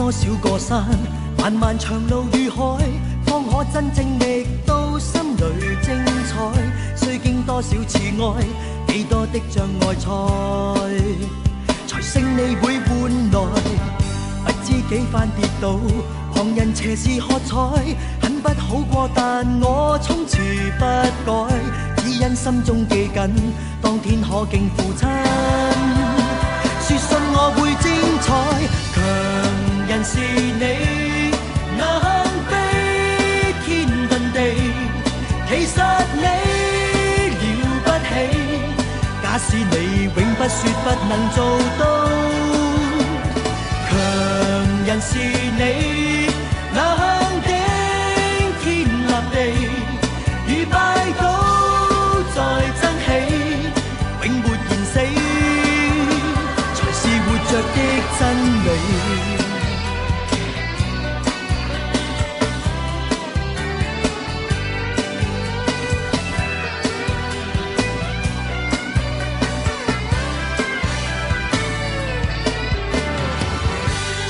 多少個山，漫漫長路與海，方可真正覓到心裏精彩。須經多少次愛，幾多的障礙才勝利會換來。不知幾番跌倒，旁人斜視喝彩，很不好過，但我從此不改，只因心中記緊，當天可敬父親。說信我會精彩，強人是你，能飛天遁地，其實你了不起。假使你永不說不能做到，強人是你，能頂天立地，如拜倒再爭起，永沒言死，才是活着的真理。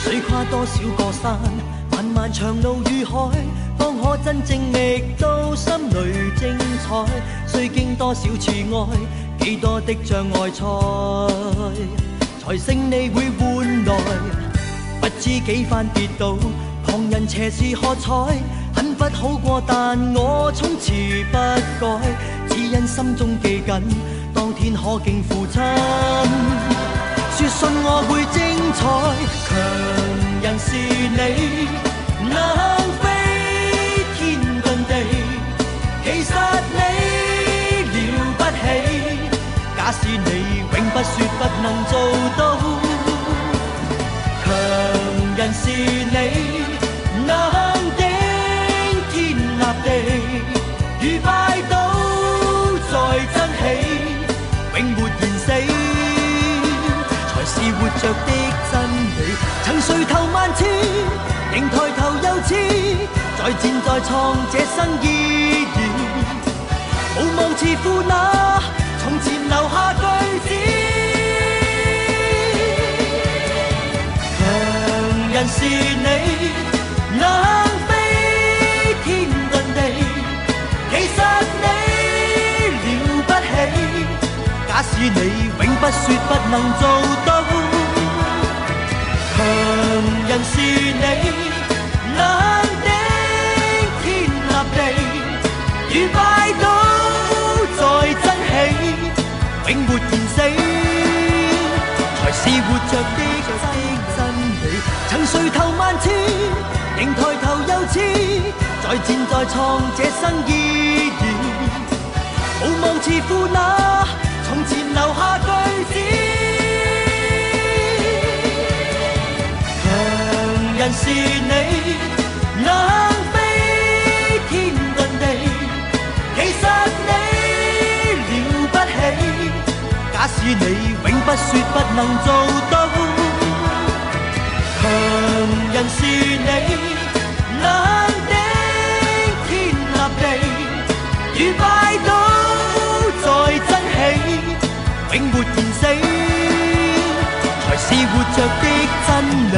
水跨多少個山，漫漫長路與海，方可真正覓到心裏精彩。須經多少次愛，幾多的障礙才勝利會換來。不知幾番跌倒，旁人斜視喝彩，很不好過，但我從此不改，只因心中記緊，當天可敬父親。說信我會精彩，強人是你，能飛天遁地，其實你了不起。假使你永不說不能做到，強人是你，能頂天立地，如拜倒再爭起，永沒言死，是活着的真理。曾垂頭萬次，仍抬頭又似，再戰再創這生意義。無望似父那從前留下句子，強人是你，能飛天遁地，其實你了不起。假使你永不說不能做到，強人是你，能頂天立地，如拜倒再爭起，永沒言死，才是活着的真理。曾垂頭萬次，仍抬頭又似，再戰再創這生意義。無望似父那從前留下句子，強人是你，能飛天遁地，其實你了不起。假使你永不說不能做到，強人是你，能頂天立地，如拜倒再爭起，永沒言死，才是活着的真理。